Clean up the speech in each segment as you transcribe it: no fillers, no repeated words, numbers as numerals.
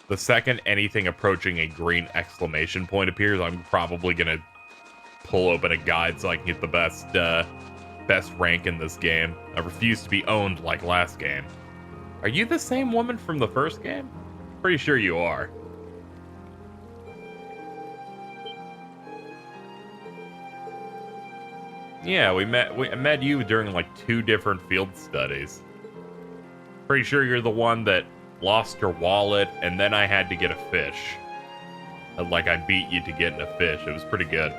The second anything approaching a green exclamation point appears, I'm probably gonna pull open a guide so I can get the best rank in this game. I refuse to be owned like last game. Are you the same woman from the first game? Pretty sure you are. Yeah, we met you during like 2 different field studies. Pretty sure you're the one that lost your wallet and then I had to get a fish. Like I beat you to getting a fish. It was pretty good.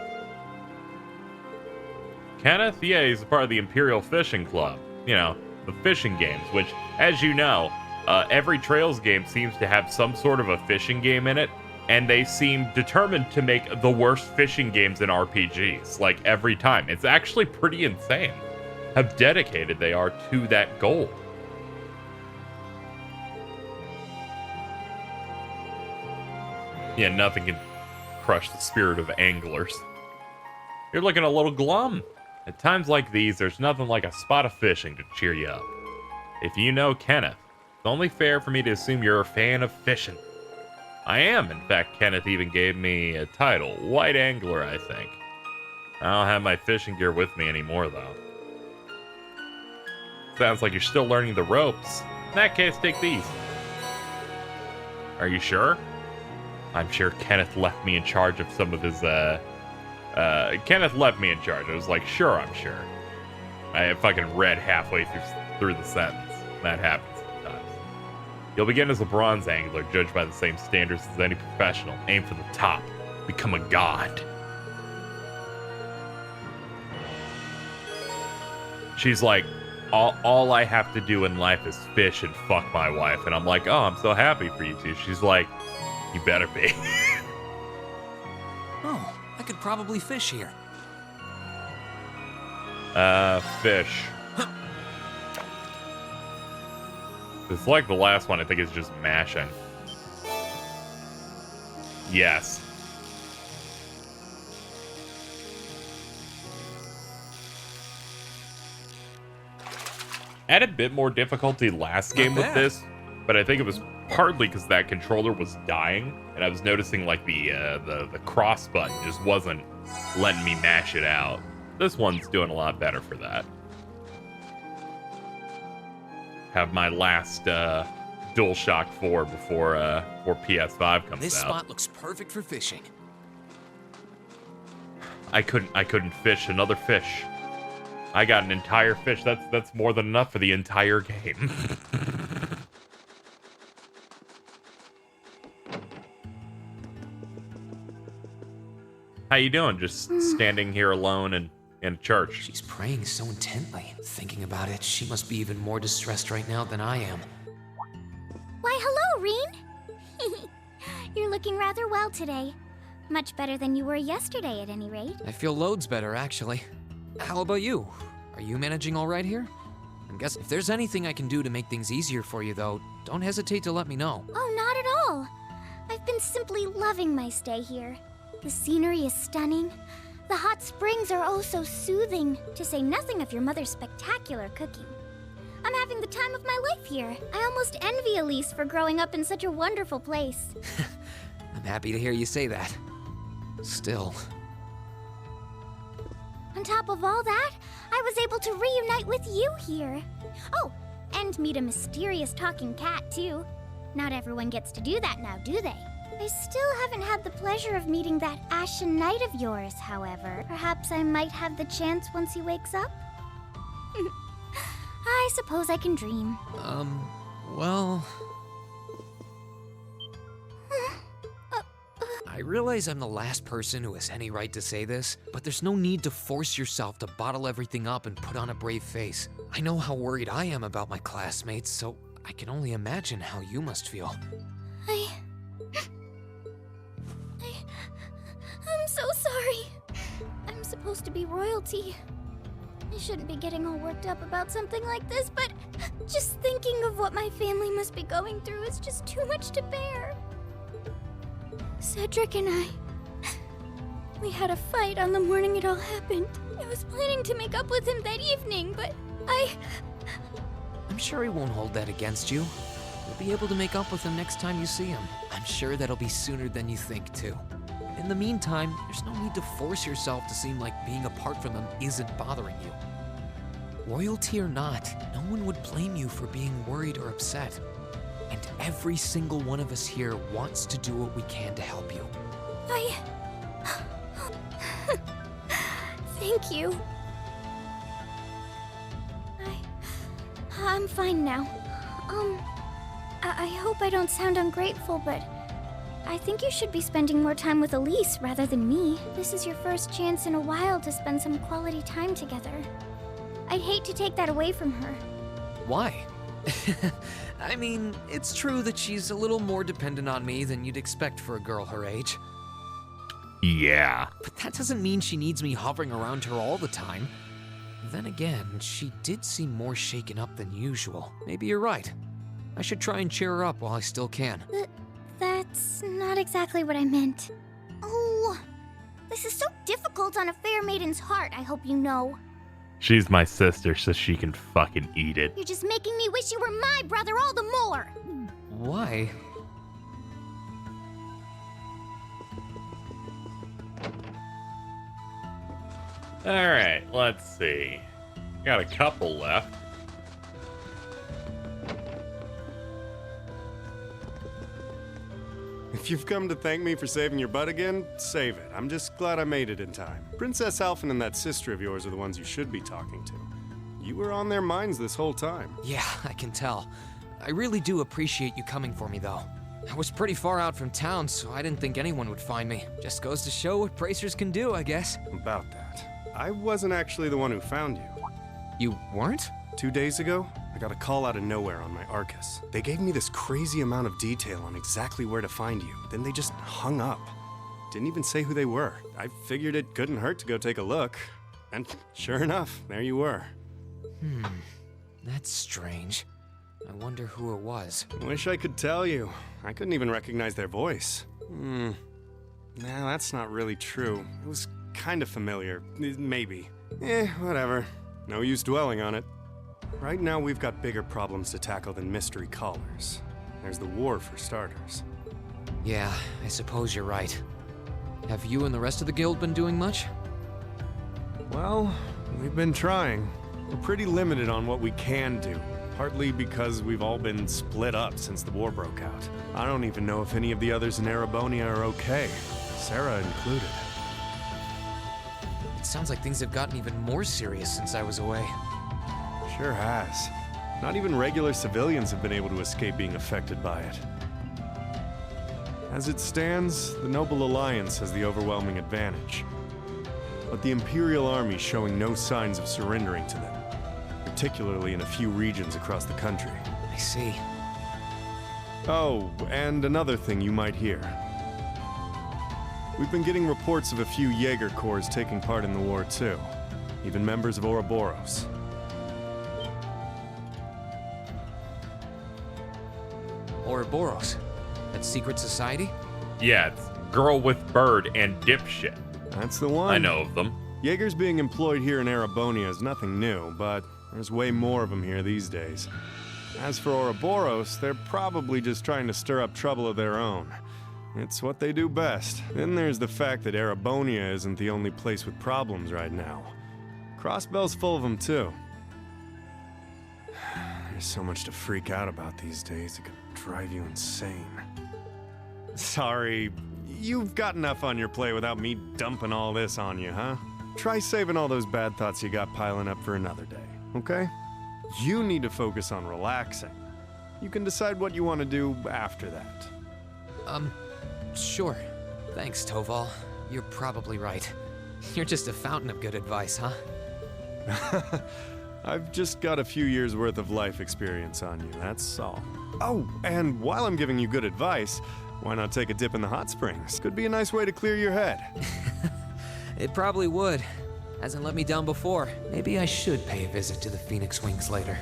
Kenneth, yeah, he's a part of the Imperial Fishing Club. You know, the fishing games, which, as you know, every Trails game seems to have some sort of a fishing game in it, and they seem determined to make the worst fishing games in RPGs, like, every time. It's actually pretty insane how dedicated they are to that goal. Yeah, nothing can crush the spirit of anglers. You're looking a little glum. At times like these, there's nothing like a spot of fishing to cheer you up. If you know Kenneth, it's only fair for me to assume you're a fan of fishing. I am. In fact, Kenneth even gave me a title, White Angler, I think. I don't have my fishing gear with me anymore, though. Sounds like you're still learning the ropes. In that case, take these. Are you sure? I'm sure Kenneth left me in charge of some of his, Kenneth left me in charge. I was like, sure, I'm sure. I fucking read halfway through the sentence. That happens sometimes. You'll begin as a bronze angler, judged by the same standards as any professional. Aim for the top. Become a god. She's like, all I have to do in life is fish and fuck my wife. And I'm like, oh, I'm so happy for you two. She's like, you better be. Oh, I could probably fish here. Fish. It's like the last one, I think it's just mashing. Yes. I had a bit more difficulty last game with this, but I think it was partly because that controller was dying, and I was noticing like the cross button just wasn't letting me mash it out. This one's doing a lot better for that. Have my last DualShock 4 before PS5 comes out. This spot looks perfect for fishing. I couldn't fish another fish. I got an entire fish. That's more than enough for the entire game. How you doing? Just standing here alone in a church. She's praying so intently. Thinking about it, she must be even more distressed right now than I am. Why, hello, Reen. You're looking rather well today. Much better than you were yesterday, at any rate. I feel loads better, actually. How about you? Are you managing all right here? I guess if there's anything I can do to make things easier for you, though, don't hesitate to let me know. Oh, not at all. I've been simply loving my stay here. The scenery is stunning. The hot springs are oh so soothing, to say nothing of your mother's spectacular cooking. I'm having the time of my life here. I almost envy Elise for growing up in such a wonderful place. I'm happy to hear you say that. Still. On top of all that, I was able to reunite with you here. Oh, and meet a mysterious talking cat, too. Not everyone gets to do that now, do they? I still haven't had the pleasure of meeting that Ashen Knight of yours, however. Perhaps I might have the chance once he wakes up? I suppose I can dream. Well... I realize I'm the last person who has any right to say this, but there's no need to force yourself to bottle everything up and put on a brave face. I know how worried I am about my classmates, so I can only imagine how you must feel. I'm so sorry. I'm supposed to be royalty. I shouldn't be getting all worked up about something like this, but just thinking of what my family must be going through is just too much to bear. Cedric and I, we had a fight on the morning it all happened. I was planning to make up with him that evening, but I'm sure he won't hold that against you. You'll be able to make up with him next time you see him. I'm sure that'll be sooner than you think, too. In the meantime, there's no need to force yourself to seem like being apart from them isn't bothering you. Royalty or not, no one would blame you for being worried or upset. And every single one of us here wants to do what we can to help you. Thank you. I'm fine now. I hope I don't sound ungrateful, but I think you should be spending more time with Elise rather than me. This is your first chance in a while to spend some quality time together. I'd hate to take that away from her. Why? I mean, it's true that she's a little more dependent on me than you'd expect for a girl her age. Yeah. But that doesn't mean she needs me hovering around her all the time. Then again, she did seem more shaken up than usual. Maybe you're right. I should try and cheer her up while I still can. That's not exactly what I meant. Oh, this is so difficult on a fair maiden's heart, I hope you know. She's my sister, so she can fucking eat it. You're just making me wish you were my brother all the more. Why? Alright, let's see. Got a couple left. If you've come to thank me for saving your butt again, save it. I'm just glad I made it in time. Princess Alphen and that sister of yours are the ones you should be talking to. You were on their minds this whole time. Yeah, I can tell. I really do appreciate you coming for me, though. I was pretty far out from town, so I didn't think anyone would find me. Just goes to show what bracers can do, I guess. About that, I wasn't actually the one who found you. You weren't? 2 days ago, I got a call out of nowhere on my Arcus. They gave me this crazy amount of detail on exactly where to find you. Then they just hung up. Didn't even say who they were. I figured it couldn't hurt to go take a look. And sure enough, there you were. That's strange. I wonder who it was. Wish I could tell you. I couldn't even recognize their voice. Nah, that's not really true. It was kind of familiar. Maybe. Whatever. No use dwelling on it. Right now, we've got bigger problems to tackle than mystery callers. There's the war, for starters. Yeah, I suppose you're right. Have you and the rest of the guild been doing much? Well, we've been trying. We're pretty limited on what we can do, partly because we've all been split up since the war broke out. I don't even know if any of the others in Erebonia are okay, Sarah included. It sounds like things have gotten even more serious since I was away. Sure has. Not even regular civilians have been able to escape being affected by it. As it stands, the Noble Alliance has the overwhelming advantage. But the Imperial Army's showing no signs of surrendering to them, particularly in a few regions across the country. I see. Oh, and another thing you might hear. We've been getting reports of a few Jaeger corps taking part in the war too, even members of Ouroboros. Ouroboros. That secret society? Yeah, it's Girl with Bird and Dipshit. That's the one. I know of them. Jaegers being employed here in Erebonia is nothing new, but there's way more of them here these days. As for Ouroboros, they're probably just trying to stir up trouble of their own. It's what they do best. Then there's the fact that Erebonia isn't the only place with problems right now. Crossbell's full of them too. There's so much to freak out about these days, it could drive you insane. Sorry, you've got enough on your plate without me dumping all this on you, huh? Try saving all those bad thoughts you got piling up for another day, okay? You need to focus on relaxing. You can decide what you want to do after that. Sure. Thanks, Toval. You're probably right. You're just a fountain of good advice, huh? I've just got a few years worth of life experience on you, that's all. Oh, and while I'm giving you good advice, why not take a dip in the hot springs? Could be a nice way to clear your head. It probably would. Hasn't let me down before. Maybe I should pay a visit to the Phoenix Wings later.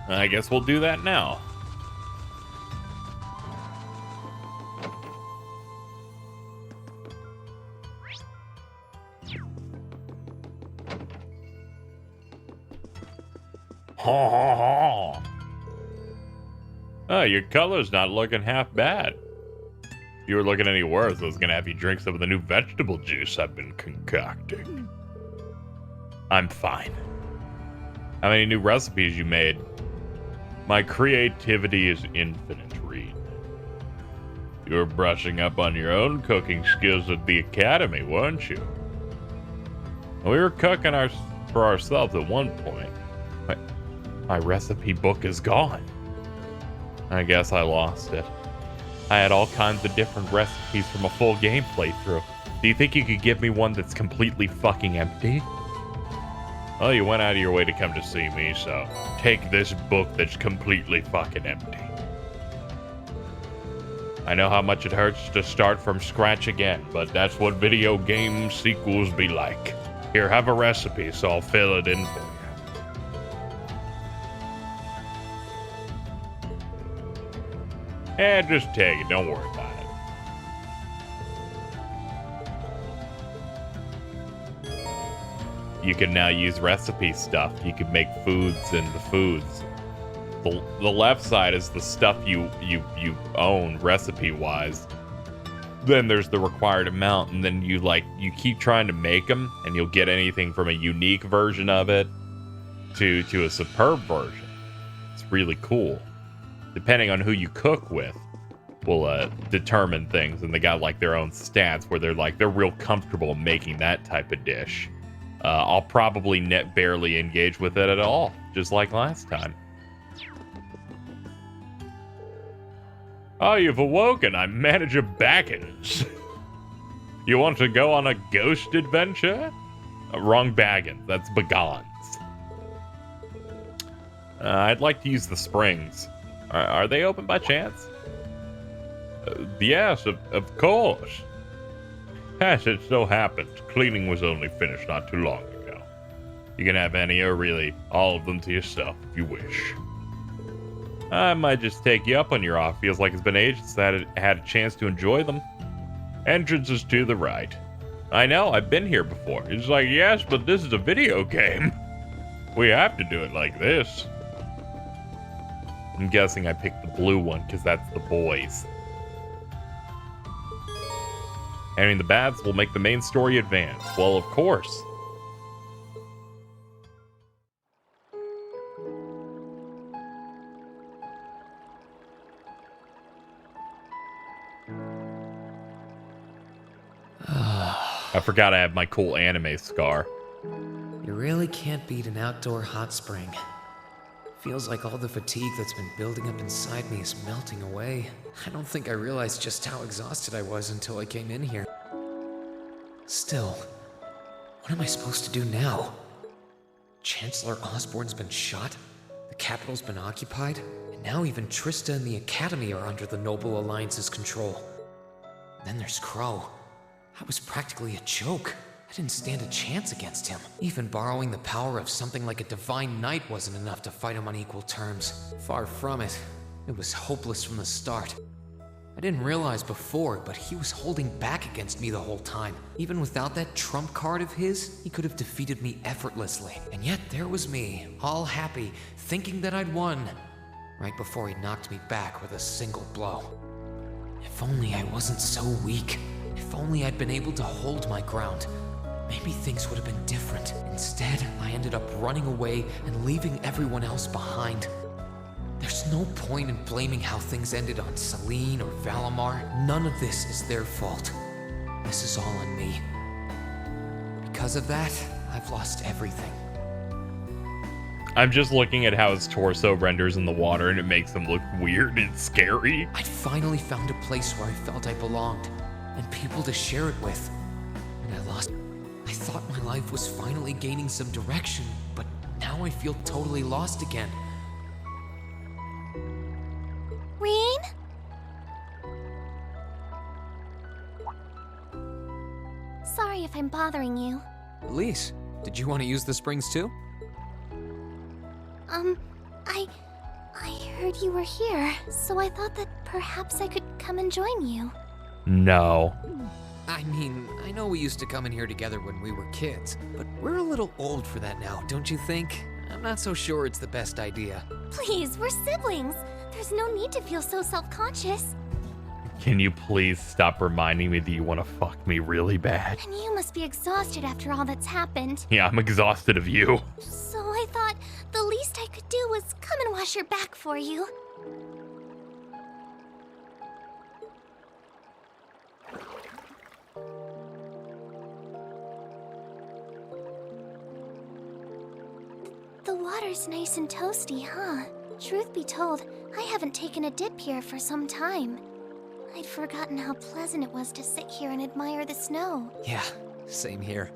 I guess we'll do that now. Ha ha ha. Oh, your color's not looking half bad. If you were looking any worse, I was gonna have you drink some of the new vegetable juice I've been concocting. I'm fine. How many new recipes you made? My creativity is infinite, Reed. You were brushing up on your own cooking skills at the academy, weren't you? We were cooking for ourselves at one point. My recipe book is gone. I guess I lost it. I had all kinds of different recipes from a full game playthrough. Do you think you could give me one that's completely fucking empty? Well, you went out of your way to come to see me, so take this book that's completely fucking empty. I know how much it hurts to start from scratch again, but that's what video game sequels be like. Here, have a recipe, so I'll fill it in for you. Just take it, don't worry about it. You can now use recipe stuff. You can make foods and the foods. The left side is the stuff you own recipe-wise. Then there's the required amount, and then you keep trying to make them, and you'll get anything from a unique version of it to a superb version. It's really cool. Depending on who you cook with will determine things, and they got like their own stats where they're real comfortable making that type of dish. I'll probably barely engage with it at all, just like last time. Oh, you've awoken. I'm Manager Baggins. You want to go on a ghost adventure? Wrong Baggins. That's Bagans. I'd like to use the springs. Are they open by chance? Yes, of course. As it so happens, cleaning was only finished not too long ago. You can have any or really all of them to yourself if you wish. I might just take you up on your offer. Feels like it's been ages since I had a chance to enjoy them. Entrance is to the right. I know, I've been here before. It's like, yes, but this is a video game. We have to do it like this. I'm guessing I picked the blue one because that's the boys. Entering the baths will make the main story advance. Well, of course. I forgot I have my cool anime scar. You really can't beat an outdoor hot spring. Feels like all the fatigue that's been building up inside me is melting away. I don't think I realized just how exhausted I was until I came in here. Still, what am I supposed to do now? Chancellor Osborne's been shot, the capital's been occupied, and now even Trista and the Academy are under the Noble Alliance's control. Then there's Crow. I was practically a joke. I didn't stand a chance against him. Even borrowing the power of something like a divine knight wasn't enough to fight him on equal terms. Far from it. It was hopeless from the start. I didn't realize before, but he was holding back against me the whole time. Even without that trump card of his, he could have defeated me effortlessly. And yet there was me, all happy, thinking that I'd won, right before he knocked me back with a single blow. If only I wasn't so weak. If only I'd been able to hold my ground. Maybe things would have been different. Instead, I ended up running away and leaving everyone else behind. There's no point in blaming how things ended on Celine or Valimar. None of this is their fault. This is all on me. Because of that, I've lost everything. I'm just looking at how his torso renders in the water and it makes him look weird and scary. I finally found a place where I felt I belonged, and people to share it with. And I lost. I thought my life was finally gaining some direction, but now I feel totally lost again. Reen? Sorry if I'm bothering you. Elise, did you want to use the springs too? I heard you were here, so I thought that perhaps I could come and join you. No. I mean, I know we used to come in here together when we were kids, but we're a little old for that now, don't you think? I'm not so sure it's the best idea. Please, we're siblings. There's no need to feel so self-conscious. Can you please stop reminding me that you want to fuck me really bad? And you must be exhausted after all that's happened. Yeah, I'm exhausted of you. So I thought the least I could do was come and wash your back for you. The water's nice and toasty, huh? Truth be told, I haven't taken a dip here for some time. I'd forgotten how pleasant it was to sit here and admire the snow. Yeah, same here.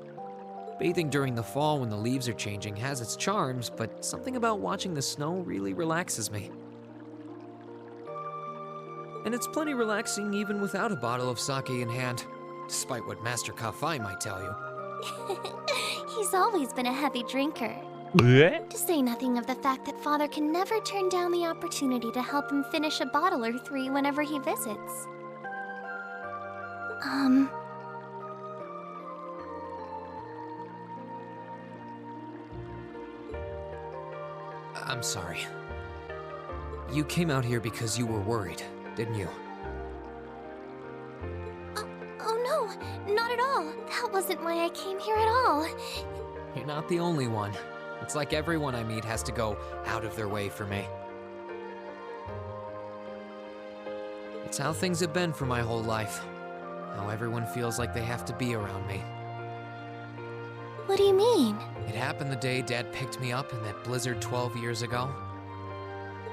Bathing during the fall when the leaves are changing has its charms, but something about watching the snow really relaxes me. And it's plenty relaxing even without a bottle of sake in hand, despite what Master Kafai might tell you. He's always been a heavy drinker. Blech. To say nothing of the fact that Father can never turn down the opportunity to help him finish a bottle or three whenever he visits. I'm sorry. You came out here because you were worried, didn't you? Oh no, not at all. That wasn't why I came here at all. You're not the only one. It's like everyone I meet has to go out of their way for me. It's how things have been for my whole life. How everyone feels like they have to be around me. What do you mean? It happened the day Dad picked me up in that blizzard 12 years ago.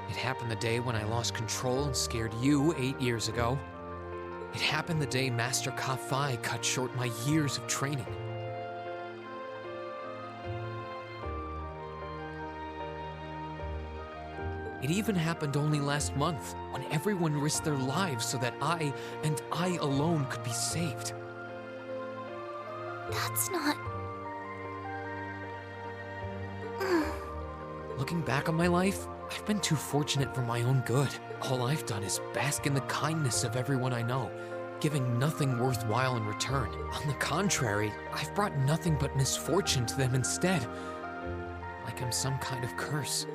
It happened the day when I lost control and scared you 8 years ago. It happened the day Master Kafai cut short my years of training. It even happened only last month, when everyone risked their lives so that I, and I alone, could be saved. That's not... Looking back on my life, I've been too fortunate for my own good. All I've done is bask in the kindness of everyone I know, giving nothing worthwhile in return. On the contrary, I've brought nothing but misfortune to them instead. Like I'm some kind of curse.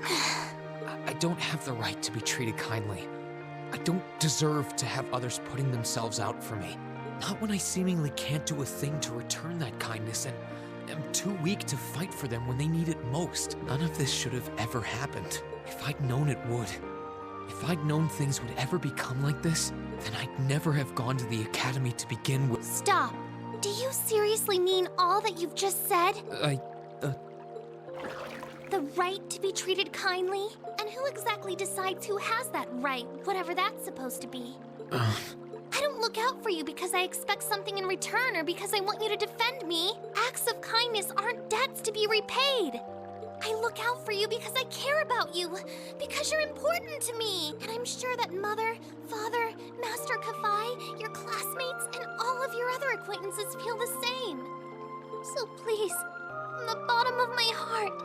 I don't have the right to be treated kindly. I don't deserve to have others putting themselves out for me. Not when I seemingly can't do a thing to return that kindness and am too weak to fight for them when they need it most. None of this should have ever happened. If I'd known it would. If I'd known things would ever become like this, then I'd never have gone to the academy to begin with. Stop. Do you seriously mean all that you've just said? The right to be treated kindly? And who exactly decides who has that right, whatever that's supposed to be? I don't look out for you because I expect something in return or because I want you to defend me. Acts of kindness aren't debts to be repaid. I look out for you because I care about you, because you're important to me. And I'm sure that Mother, Father, Master Kafai, your classmates, and all of your other acquaintances feel the same. So please, from the bottom of my heart,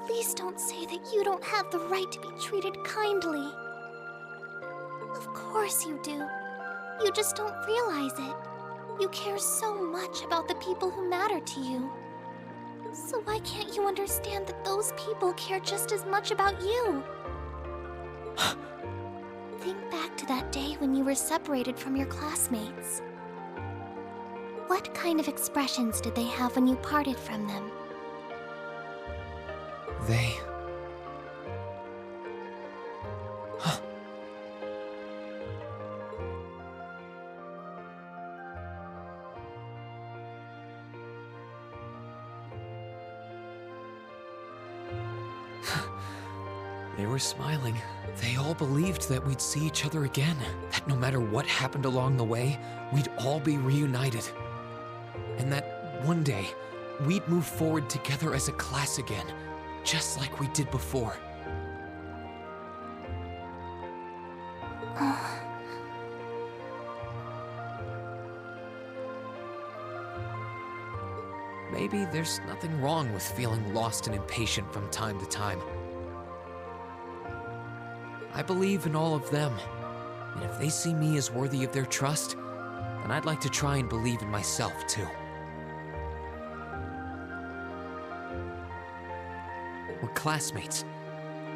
please don't say that you don't have the right to be treated kindly. Of course you do. You just don't realize it. You care so much about the people who matter to you. So why can't you understand that those people care just as much about you? Think back to that day when you were separated from your classmates. What kind of expressions did they have when you parted from them? They were smiling. They all believed that we'd see each other again, that no matter what happened along the way, we'd all be reunited. And that one day, we'd move forward together as a class again, just like we did before. Maybe there's nothing wrong with feeling lost and impatient from time to time. I believe in all of them, and if they see me as worthy of their trust, then I'd like to try and believe in myself too. We're classmates.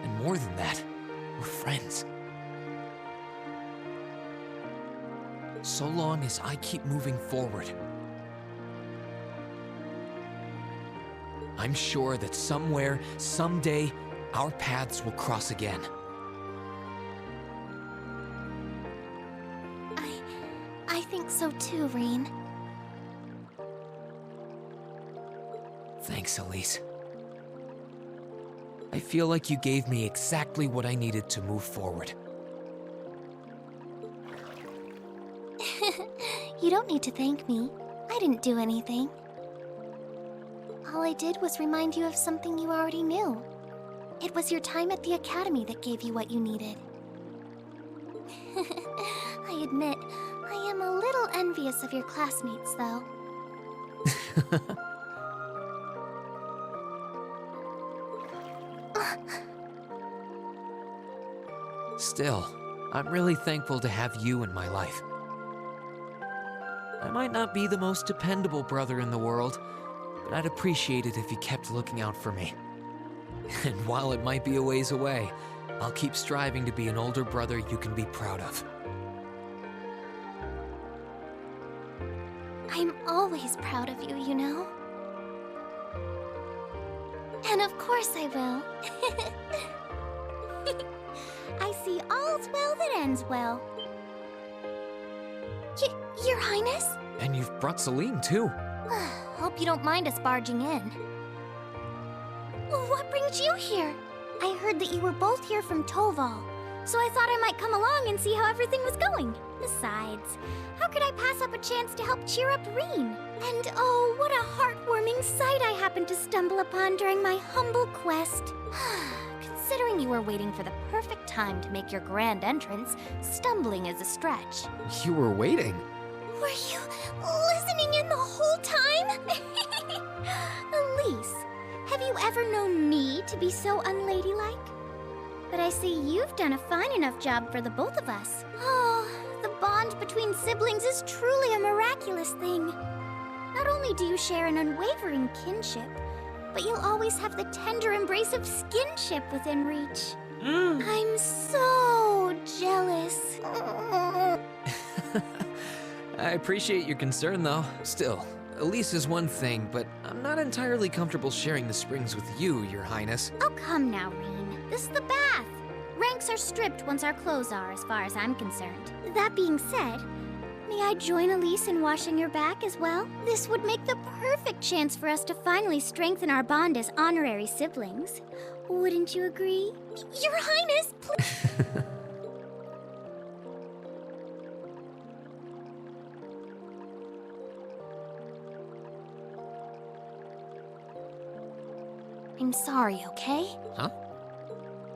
And more than that, we're friends. So long as I keep moving forward, I'm sure that somewhere, someday, our paths will cross again. I think so too, Rean. Thanks, Elise. I feel like you gave me exactly what I needed to move forward. You don't need to thank me. I didn't do anything. All I did was remind you of something you already knew. It was your time at the academy that gave you what you needed. I admit, I am a little envious of your classmates, though. Still, I'm really thankful to have you in my life. I might not be the most dependable brother in the world, but I'd appreciate it if you kept looking out for me. And while it might be a ways away, I'll keep striving to be an older brother you can be proud of. I'm always proud of you, you know? And of course I will. I see all's well that ends well. Your Highness? And you've brought Celine, too. Hope you don't mind us barging in. Well, what brings you here? I heard that you were both here from Toval, so I thought I might come along and see how everything was going. Besides, how could I pass up a chance to help cheer up Rean? And oh, what a heartwarming sight I happened to stumble upon during my humble quest. Considering you were waiting for the perfect time to make your grand entrance, stumbling is a stretch. You were waiting. Were you listening in the whole time? Elise, have you ever known me to be so unladylike? But I see you've done a fine enough job for the both of us. Oh, the bond between siblings is truly a miraculous thing. Not only do you share an unwavering kinship, but you'll always have the tender embrace of skinship within reach. I'm so jealous. I appreciate your concern, though. Still, Elise is one thing, but I'm not entirely comfortable sharing the springs with you, Your Highness. Oh, come now, Rean. This is the bath. Ranks are stripped once our clothes are, as far as I'm concerned. That being said, may I join Elise in washing your back as well? This would make the perfect chance for us to finally strengthen our bond as honorary siblings. Wouldn't you agree? Your Highness, please. I'm sorry, okay? Huh?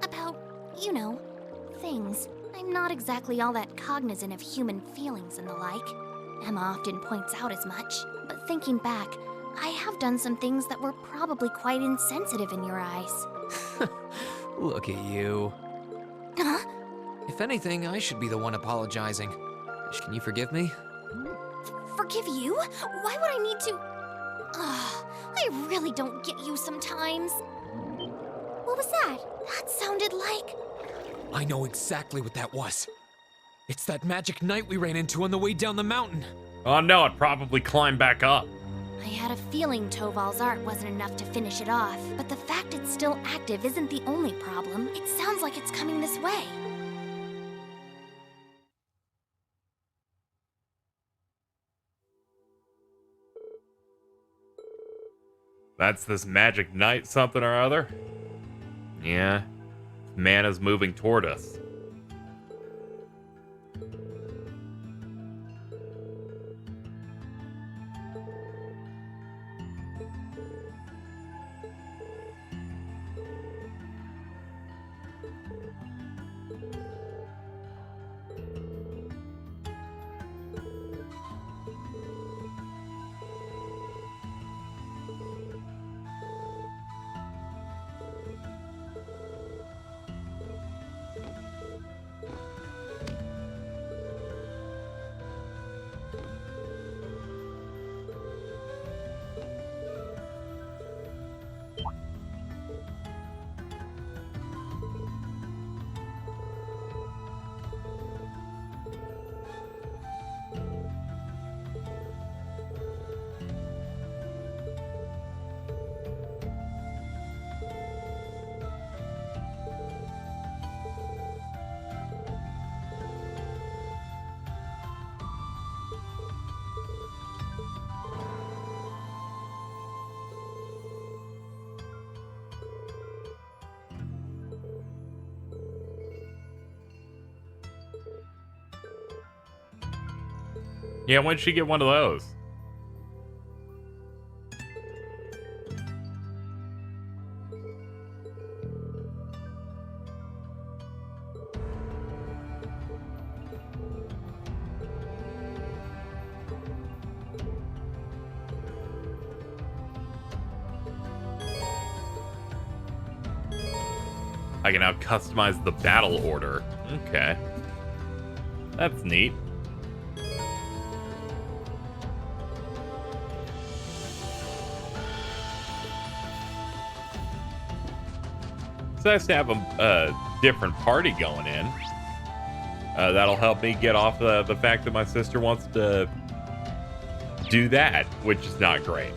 About, you know, things. I'm not exactly all that cognizant of human feelings and the like. Emma often points out as much. But thinking back, I have done some things that were probably quite insensitive in your eyes. Look at you. Huh? If anything, I should be the one apologizing. Can you forgive me? Forgive you? Why would I need to? I really don't get you sometimes. What was that? That sounded like... I know exactly what that was. It's that magic knight we ran into on the way down the mountain. Oh no, it probably climbed back up. I had a feeling Toval's art wasn't enough to finish it off, but the fact it's still active isn't the only problem. It sounds like it's coming this way. That's this magic knight something or other? Yeah. Mana's moving toward us. Yeah, when did she get one of those? I can now customize the battle order. Okay. That's neat. It's nice to have a different party going in. That'll help me get off the fact that my sister wants to do that, which is not great.